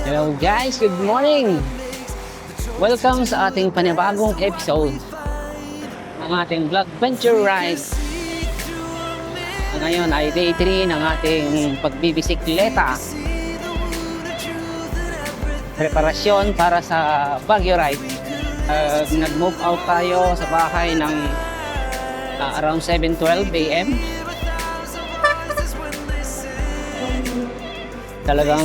Hello guys, good morning! Welcome sa ating panibagong episode ng ating vlog venture ride. Ngayon ay day 3 ng ating pagbibisikleta. Preparasyon para sa Baguio ride. Nag-move out tayo sa bahay ng around 7:12 AM. Talagang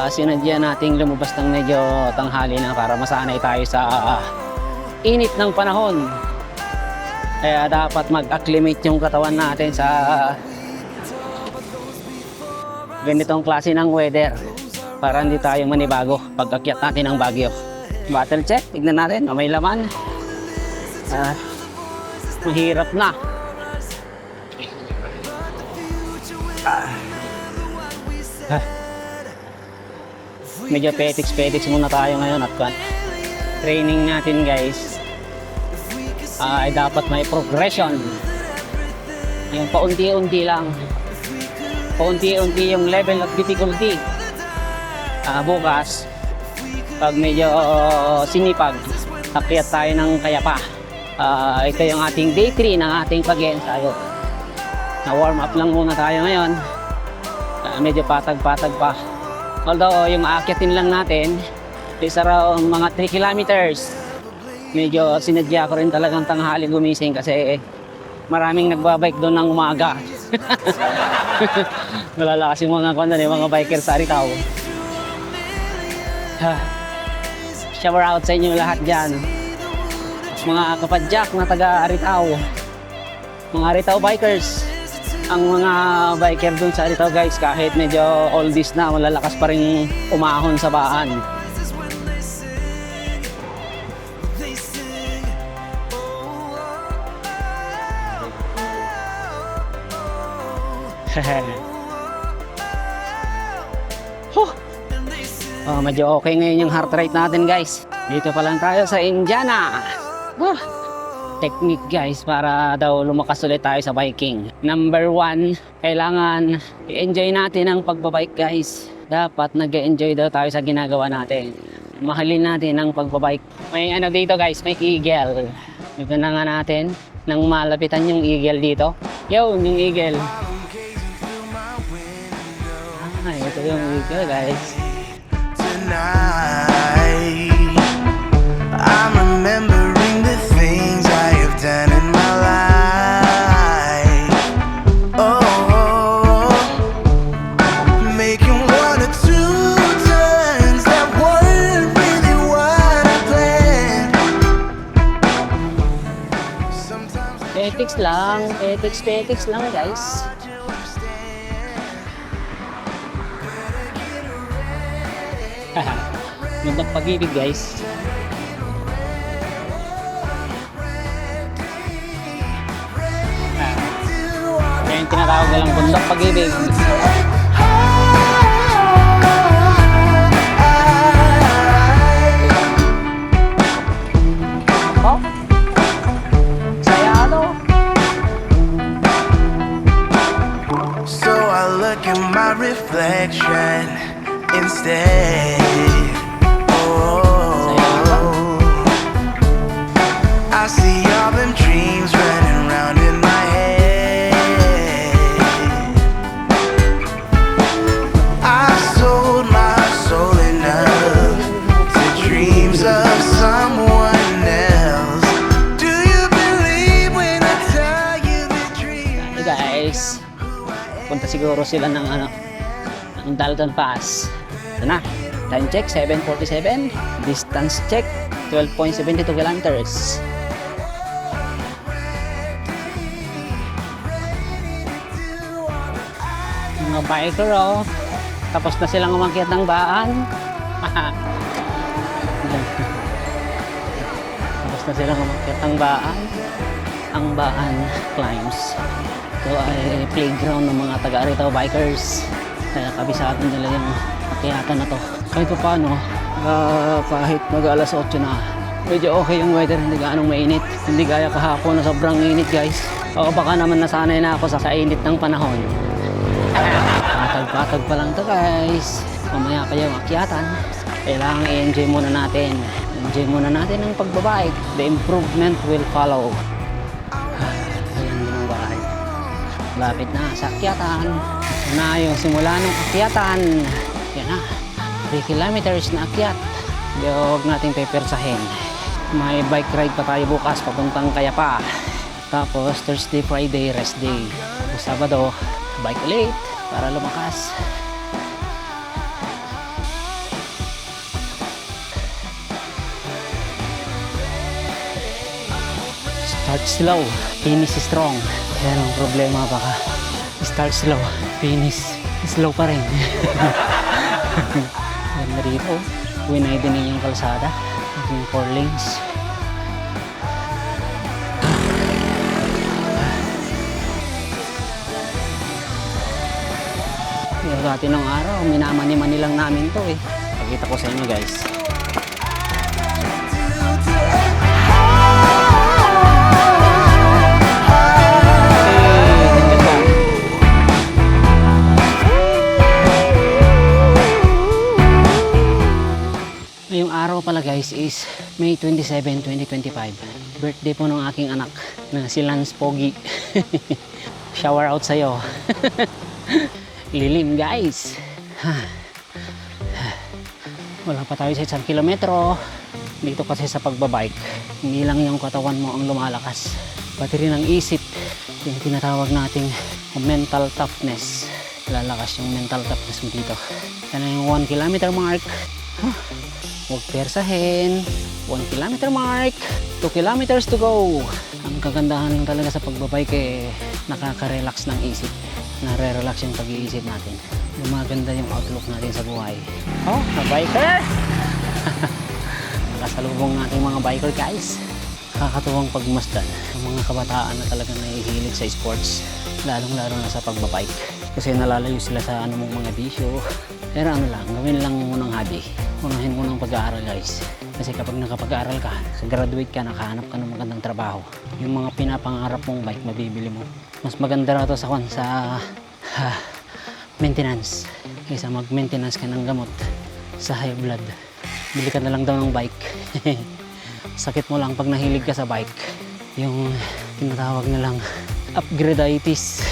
sinadya nating lumabas ng medyo tanghali na para masanay tayo sa init ng panahon. Kaya dapat mag-acclimate yung katawan natin sa ganitong klase ng weather para hindi tayo manibago pag-akyat natin ng Baguio. Battle check, tignan natin, may laman. Mahirap na. Medyo petiks muna tayo ngayon at training natin guys ay dapat may progression, yung paunti-unti lang, paunti-unti yung level of difficulty. Bukas pag medyo sinipag, akyat tayo ng Kayapa. Ito yung ating day 3 ng ating pag-ensayo. Na warm up lang muna tayo ngayon. Medyo patag-patag pa. Although yung aakyatin lang natin is around mga 3 kilometers. Medyo sinadya ko rin talagang tanghali gumising kasi maraming nagbabike doon ng umaga. Malalakas yung mga biker sa Aritaw. Shower out sa inyo lahat dyan. Mga kapadyak na taga Aritaw. Mga Aritaw bikers. Ang mga biker dun sa Aritaw guys, kahit medyo oldies na, malalakas pa rin umahon sa baan. Medyo okay ngayon yung heart rate natin guys. Dito pa lang tayo sa Indiana. Technique guys para daw lumakas ulit tayo sa biking. Number 1, kailangan i-enjoy natin ang pagbabike guys. Dapat nag-enjoy daw tayo sa ginagawa natin. Mahalin natin ang pagbabike. May ano dito guys, may eagle. Dito na nga natin nang malapitan yung eagle dito. Yo, yung eagle. Ito yung eagle guys. Tonight, I'm remembering the things I have done in my life. Oh, making 1 or 2 turns that weren't really what I planned. Sometimes Petiks lang guys. Gandang pag-ibig guys. Kaya yung tinatawag nilang bundok pag-ibig. Oh, sayado. so I look at my reflection instead. Oh, I see all them dreams running round in my head. I sold my soul enough to dreams of someone else. Do you believe when I tell you the dream? Hey guys, punta siguro sila ng ng Dalton Pass. Ito na, time check 7:47, distance check 12.72 kilometers. Mga biker tapos na silang umakyat ng baan. Tapos na silang umakyat ng baan. Ang baan climbs. Ito ay playground ng mga taga-Aritaw bikers. Kaya kabisado nila yung akyatan na to. Kahit pa paano, kahit mag-alas 8 na, medyo okay yung weather, hindi gaanong mainit. Hindi gaya kahapon na sobrang init guys. O baka naman nasanay na ako sa init ng panahon. Patag pa lang to guys. Mamaya pa yung akyatan. Kailangan i-enjoy muna natin. Enjoy muna natin ang pagbabike. The improvement will follow. Ayan din ang bahay. Lapit na sa akyatan. Ito na yung simula ng akyatan. Yan na. 3 kilometers na akyat. Huwag natin pepersahin. May bike ride pa tayo bukas papuntang Kayapa. Tapos Thursday, Friday, rest day. Sabado, bike ulit para lumakas. Start slow, finish strong. Yan ang problema, baka start slow, finish slow pa rin. Ganda dito, winaydinin yung kalsada. Yung 4 lanes. Yung dati ng araw, minamani-mani lang namin to eh. Pakita ko sa inyo guys. Ngayong araw pala guys is May 27, 2025. Birthday po ng aking anak na si Lance Pogi. Shower out sa'yo. Lilim guys. Wala pa tayo sa 1 kilometro. Dito kasi sa pagbabike, hindi lang yung katawan mo ang lumalakas, pati rin ang isip. Yung tinatawag nating mental toughness. Lalakas yung mental toughness mo dito. Yan na yung 1 kilometer mark. Huwag persahin. 1 kilometer mark. 2 kilometers to go. Ang kagandahan lang talaga sa pagbabike eh, nakaka-relax ng isip. Nare-relax yung pag-iisip natin. Gumaganda yung outlook natin sa buhay. Oh, na biker! Kasalubong natin mga biker guys. Kakatuwang pagmasdan. Ang mga kabataan na talagang nahihilig sa sports. Lalong-lalo na sa pagbabike. Kasi nalalayo sila sa mga bisyo. Pero ano lang, gawin lang munang hobby. Unahin mo ng pag-aaral guys. Kasi kapag nakapag-aaral ka, graduate ka, nakahanap ka ng magandang trabaho. Yung mga pinapangarap mong bike, mabibili mo. Mas maganda na to sa maintenance. Kaysa mag-maintenance ka ng gamot sa high blood. Bili ka na lang daw ng bike. Sakit mo lang pag nahilig ka sa bike. Yung tinatawag nilang upgradeitis.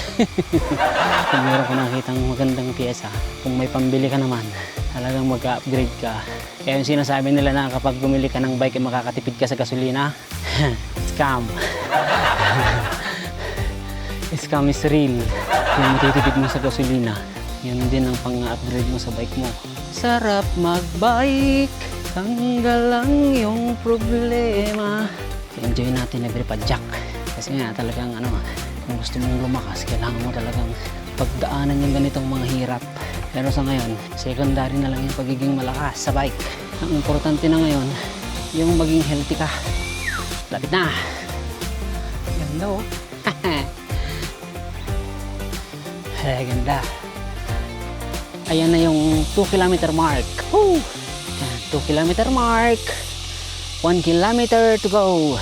Kung meron ko nakitang magandang pyesa, kung may pambili ka naman, talagang mag-upgrade ka. Kaya yung sinasabi nila na kapag bumili ka ng bike, makakatipid ka sa gasolina. Scam. Scam is real. Yung matitipid mo sa gasolina, yun din ang pang-upgrade mo sa bike mo. Sarap mag-bike, tanggal lang yung problema. Enjoy natin every padjak. Kasi nga talagang kung gusto mong lumakas, kailangan mo talagang pagdaanan yung ganitong mga hirap. Pero sa ngayon, secondary na lang yung pagiging malakas sa bike. Ang importante na ngayon, yung maging healthy ka. Lapit na. Ganda oh. Ganda. Ayan na yung 2 kilometer mark. Woo! 2 kilometer mark. 1 kilometer to go.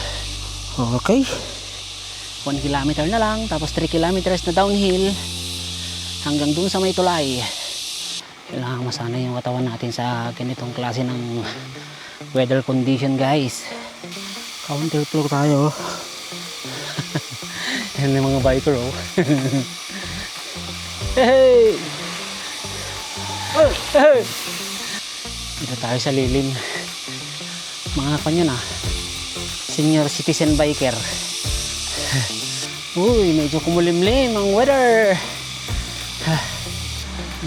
Okay. 1 kilometer na lang, tapos 3 kilometers na downhill hanggang dun sa may tulay. Kailangan masanay yung katawan natin sa ganitong klase ng weather condition guys. Counterflow tayo. Yan yung mga biker oh. Hey! Hey! Dito tayo sa lilim. Mga kanyo na senior citizen biker. Uy, medyo kumulimlim ang weather.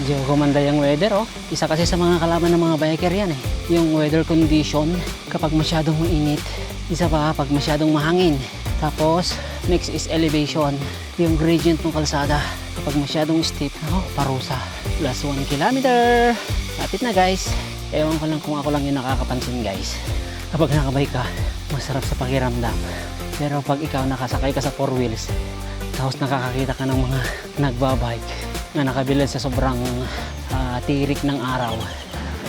Medyo kumanda yung weather oh. Isa kasi sa mga kalaban ng mga biker yan eh. Yung weather condition kapag masyadong mainit. Isa pa pag masyadong mahangin. Tapos next is elevation. Yung gradient ng kalsada. Kapag masyadong steep, parusa. Plus 1 kilometer. Lapit na guys. Ewan ko lang kung ako lang yung nakakapansin guys. Kapag nakabike ka, masarap sa pakiramdam. Pero pag ikaw nakasakay ka sa 4 wheels, tapos nakakakita ka ng mga nagbabike na nakabilad sa sobrang tirik ng araw,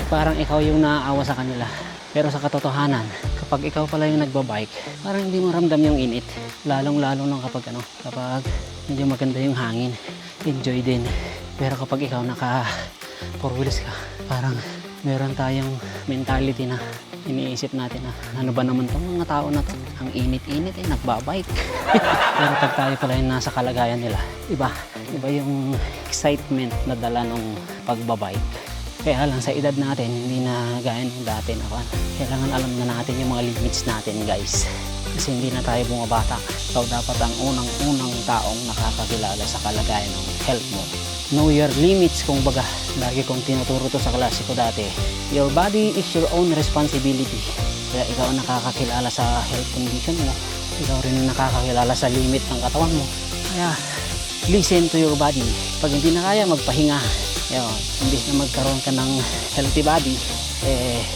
parang ikaw yung naaawa sa kanila. Pero sa katotohanan, kapag ikaw pala yung nagbabike, parang hindi mo ramdam yung init. Lalong-lalo lang kapag medyo maganda yung hangin. Enjoy din. Pero kapag ikaw naka 4 wheels ka, parang meron tayong mentality na iniisip natin na ano ba naman tong mga tao na to, ang init-init nagbabike. Pero pag tayo pala yung nasa kalagayan nila, iba yung excitement na dala nung pagbabike. Kaya lang sa edad natin, hindi na gaya ng dati na kailangan alam na natin yung mga limits natin, guys. Kasi hindi na tayo bumabata. So dapat ang unang taong nakakakilala sa kalagayan ng health mo. Know your limits, kung baga. Lagi kong tinuturo to sa klase ko dati. Your body is your own responsibility. Kaya ikaw ang nakakakilala sa health condition mo. Ikaw rin ang nakakakilala sa limit ng katawan mo. Kaya listen to your body. Pag hindi na kaya, magpahinga. Yun, imbis na magkaroon ka ng healthy body,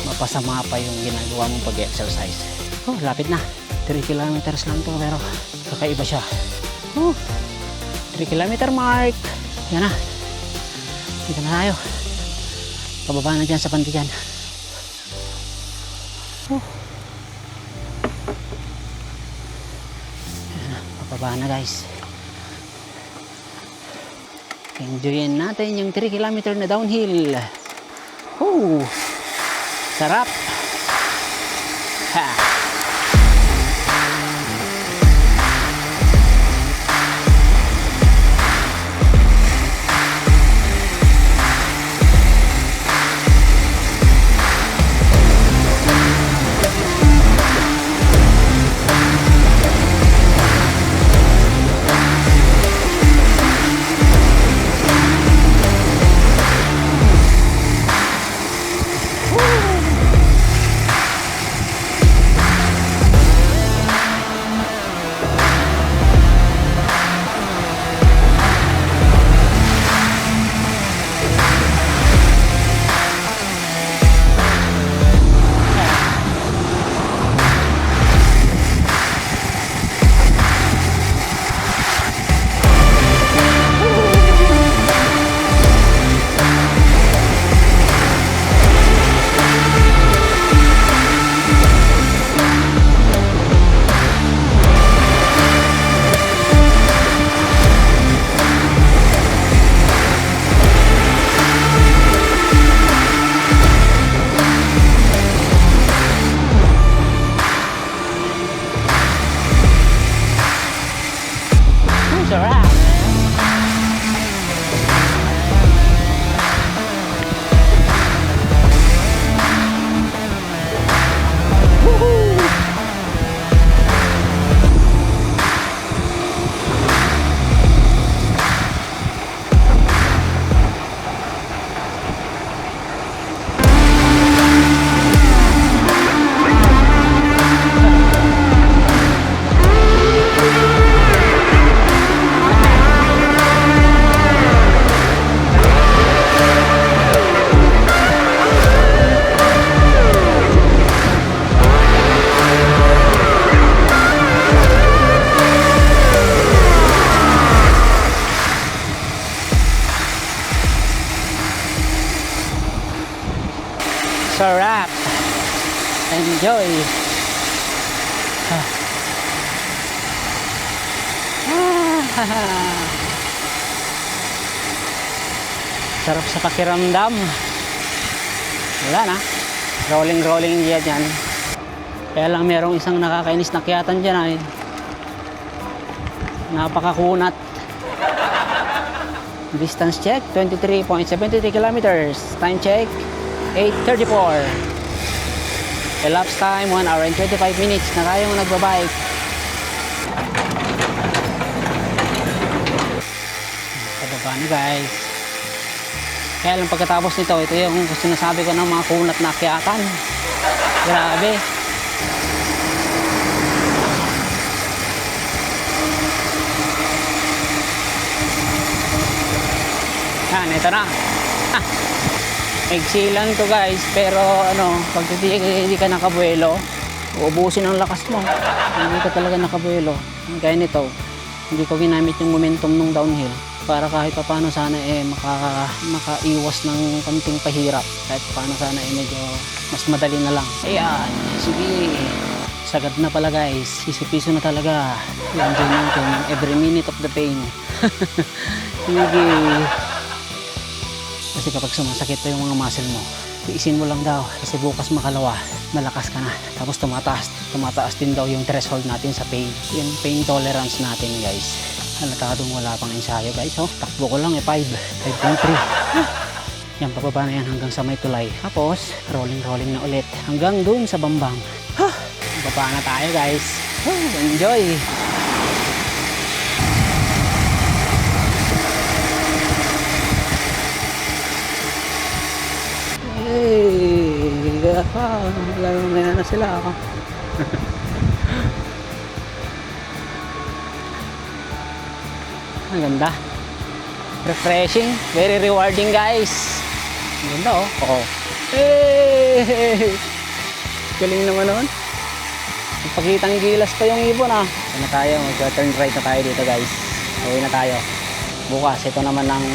mapasama pa yung ginagawa mong pag-exercise. Oh, lapit na. 3 kilometers lang to, pero kakaiba siya. 3 kilometer mark. Yan na. Dito na tayo. Pababa na dyan sa Pantigan. Yan na, pababa na guys. Enjoyin natin yung 3 kilometer na downhill. Sarap. Ha. Sarap. Sarap. Enjoy. Sarap sa pakiramdam. Wala na. Rolling yan. Kaya lang merong isang nakakainis na kiyatan dyan ay napakakunat. Distance check 23.73 kilometers. Time check 8:34. Elapsed time 1 hour and 25 minutes na tayong nagbabike. Pababa na guys. Kaya lang pagkatapos nito, ito yung sinasabi ko ng mga kunat na akyatan. Grabe. Yan, ito na. Maigsi lang to guys, pero pag hindi ka nakabuelo, uubusin ang lakas mo. Hindi ka talaga nakabuelo. Kaya nito, hindi ko ginamit yung momentum ng downhill para kahit pa paano sana makaiwas ng konting pahirap. Kahit pa paano sana medyo mas madali na lang. Ayan, sige. Sagad na pala guys, sisipiso na talaga. I-enjoy natin every minute of the pain. Sige. Kasi kapag sumasakit pa yung mga muscle mo, tiisin mo lang daw. Kasi bukas makalawa, malakas ka na. Tapos tumataas din daw yung threshold natin sa pain. Yung pain tolerance natin guys. Halatadong wala pang ensayo guys. Oh, takbo ko lang 5.3. Yan, pababa na yan hanggang sa may tulay. Tapos, rolling na ulit. Hanggang dun sa Bambang. Baba na tayo guys. Enjoy! Hey! Lalo na sila ako. Ang ganda. Refreshing. Very rewarding guys. Ang ganda oh. Oo. Hey! Galing naman nun. Pagkitang gilas pa yung ibon ah. Ano tayo? Mag-turn right na tayo dito guys. Uwi na tayo. Bukas, ito naman ang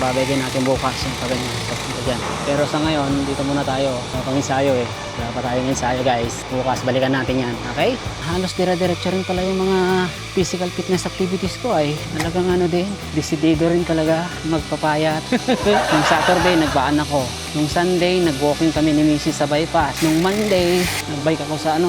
babagay natin bukas. Yung paganyan. Dyan. Pero sa ngayon, dito muna tayo. Sa pang-ensayo eh. Wala pa tayong ensayo guys. Bukas, balikan natin yan. Okay? Halos dire-diretso rin pala yung mga physical fitness activities ko ay talagang ano din, desidido rin talaga magpapayat. Nung Saturday, nagbaan ako. Nung Sunday, nag-walking kami ni Mrs. sa bypass. Nung Monday, nagbike ako sa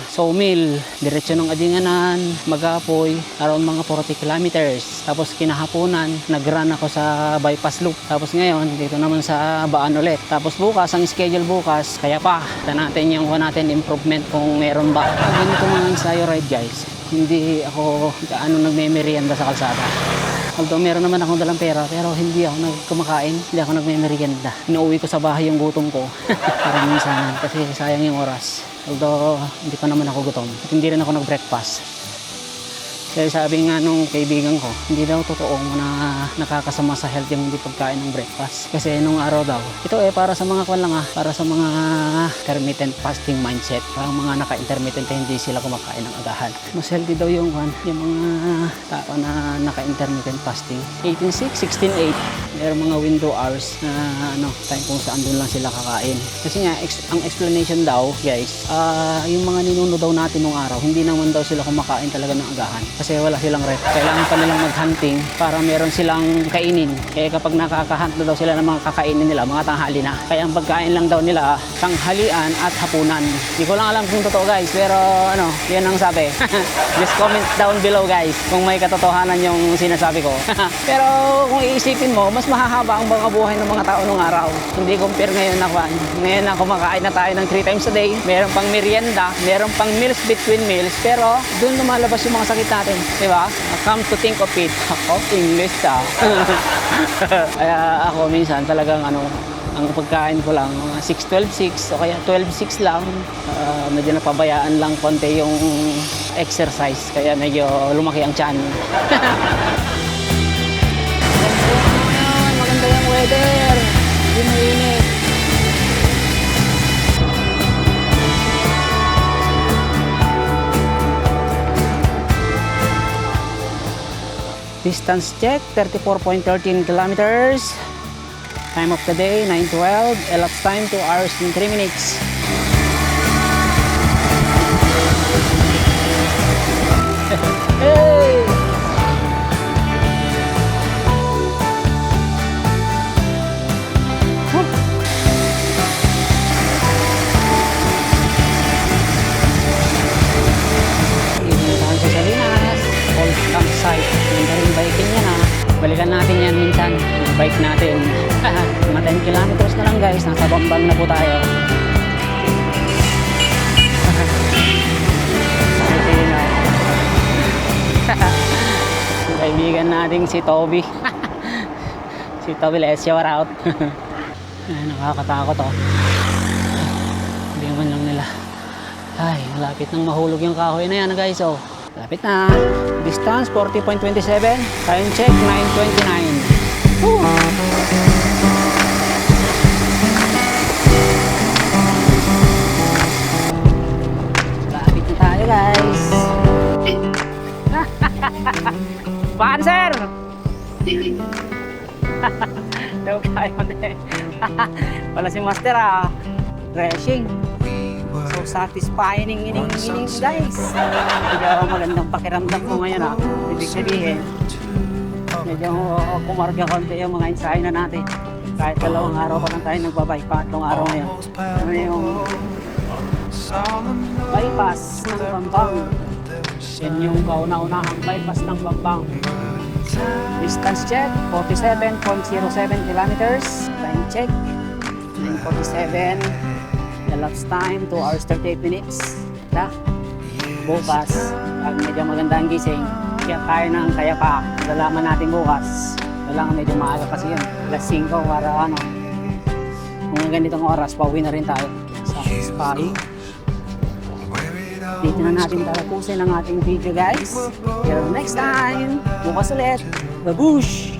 sawmill. Diretso ng Adinganan, Magapoy, around mga 40 kilometers. Tapos kinahaponan, nag-run ako sa bypass loop. Tapos ngayon, dito naman sa Baan ulit. Tapos bukas, ang schedule bukas, kaya pa, natin yung improvement kung meron ba. Ganito mga ensayo ride guys. Hindi ako gaano nagme-merienda sa kalsada. Although meron naman akong dalang pera, pero hindi ako nagkumakain, hindi ako nagme-merienda. Inuuwi ko sa bahay yung gutom ko. Para minsan, kasi sayang yung oras. Although hindi pa naman ako gutom. At hindi rin ako nag-breakfast. Kaya sabi nga nung kaibigan ko, hindi daw totoo na nakakasama sa health yung hindi pagkain ng breakfast. Kasi nung araw daw, ito para sa mga para sa mga intermittent fasting mindset. Parang mga naka-intermittent hindi sila kumakain ng agahan. Mas healthy daw yung mga tao na naka-intermittent fasting. 18-6, 16-8. Mayroong mga window hours na time kung saan doon lang sila kakain. Kasi nga, ang explanation daw, guys, yung mga ninuno daw natin nung araw, hindi naman daw sila kumakain talaga ng agahan. Kasi wala silang ref. Kailangan pa nilang mag-hunting para meron silang kainin. Kaya kapag nakakahunt daw sila ng mga kakainin nila, mga tanghali na. Kaya ang pagkain lang daw nila, tanghalian at hapunan. Hindi ko lang alam kung totoo guys, pero yan ang sabi. Just comment down below guys kung may katotohanan yung sinasabi ko. Pero kung iisipin mo, mas mahahaba ang mga buhay ng mga tao nung araw. Hindi compare ngayon na kumakain na tayo ng 3 times a day. Meron pang merienda, meron pang meals between meals, pero doon lumalabas yung mga sakit natin. Diba? Come to think of it. Ako, English Kaya ako minsan talagang ang pagkain ko lang, 6-12-6 o kaya 12-6 lang. Medyo napabayaan lang konti yung exercise. Kaya medyo lumaki ang tiyan. Maganda yung weather. Hindi mainit. Distance check, 34.13 kilometers. Time of the day, 9:12. Elapsed time, 2 hours and 3 minutes. Hey! Campsite. Yung rin biking yan Balikan natin yan minsan. Yung bike natin. Mga 10 kilometers na lang guys. Nasa Bambang na po tayo. Yung kaibigan nating si Toby. Si Toby, let's shout out. Nakakatakot Hindi naman lang nila. Ay, malapit nang mahulog yung kahoy na yan guys Lapit na. Distance 40.27. Time check 9:29. Lapit na tayo guys. Baan sir? Daw kayo din. Wala si master Racing. So satisfying guys. Medyo magandang pakiramdam ko ngayon Ibig sabihin, medyo kumarga konti yung mga ensayo na natin. Kahit 2 araw pa lang tayo nagbabike, 4 araw ngayon. Ano yung bypass ng Bambang. Yan yung kauna-unahang bypass ng Bambang. Distance check, 47.07 kilometers. Time check, 9:47. Elapsed time, 2 hours 38 minutes. Bukas, pag medyo maganda ang gising, kaya tayo ng Kayapa. Lalaman natin bukas. Kailangan medyo maaga kasi yun. Alas 5 para ano. Kung ganitong oras, pauwi na rin tayo sa spa. Dito na natin tatapusin ang ating video guys. Till next time, bukas ulit. Babush!